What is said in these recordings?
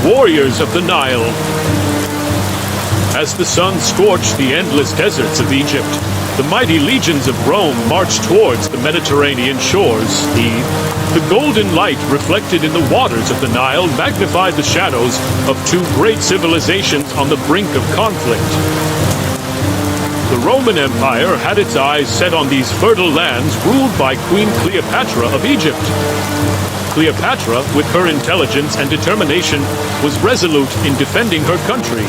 Warriors of the Nile. As the sun scorched the endless deserts of Egypt, the mighty legions of Rome marched towards the Mediterranean shores. The golden light reflected in the waters of the Nile magnified the shadows of two great civilizations on the brink of conflict. The Roman Empire had its eyes set on these fertile lands ruled by Queen Cleopatra of Egypt. Cleopatra, with her intelligence and determination, was resolute in defending her country.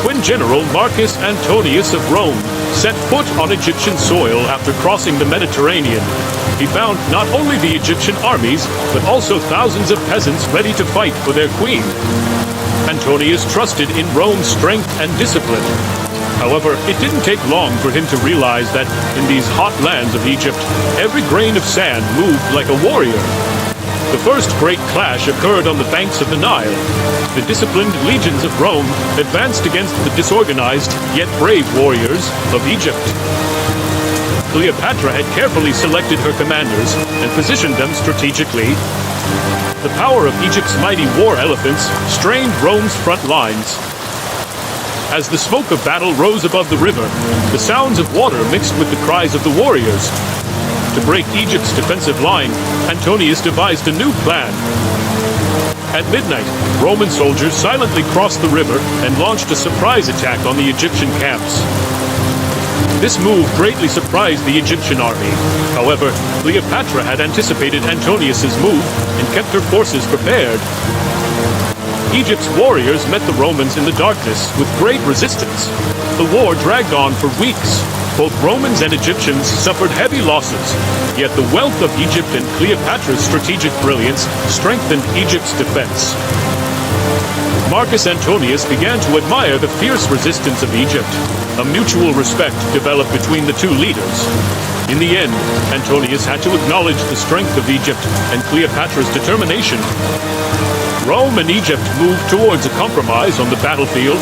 When General Marcus Antonius of Rome set foot on Egyptian soil after crossing the Mediterranean, he found not only the Egyptian armies, but also thousands of peasants ready to fight for their queen. Antonius trusted in Rome's strength and discipline. However, it didn't take long for him to realize that in these hot lands of Egypt, every grain of sand moved like a warrior. The first great clash occurred on the banks of the Nile. The disciplined legions of Rome advanced against the disorganized, yet brave warriors of Egypt. Cleopatra had carefully selected her commanders and positioned them strategically. The power of Egypt's mighty war elephants strained Rome's front lines. As the smoke of battle rose above the river, the sounds of water mixed with the cries of the warriors. To break Egypt's defensive line, Antonius devised a new plan. At midnight, Roman soldiers silently crossed the river and launched a surprise attack on the Egyptian camps. This move greatly surprised the Egyptian army. However, Cleopatra had anticipated Antonius's move and kept her forces prepared. Egypt's warriors met the Romans in the darkness with great resistance. The war dragged on for weeks. Both Romans and Egyptians suffered heavy losses, yet the wealth of Egypt and Cleopatra's strategic brilliance strengthened Egypt's defense. Marcus Antonius began to admire the fierce resistance of Egypt. A mutual respect developed between the two leaders. In the end, Antonius had to acknowledge the strength of Egypt and Cleopatra's determination. Rome and Egypt moved towards a compromise on the battlefield.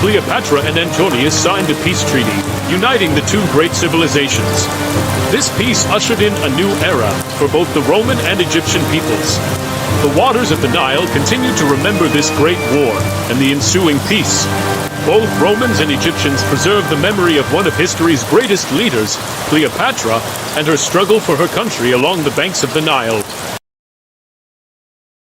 Cleopatra and Antonius signed a peace treaty, uniting the two great civilizations. This peace ushered in a new era for both the Roman and Egyptian peoples. The waters of the Nile continued to remember this great war and the ensuing peace. Both Romans and Egyptians preserved the memory of one of history's greatest leaders, Cleopatra, and her struggle for her country along the banks of the Nile.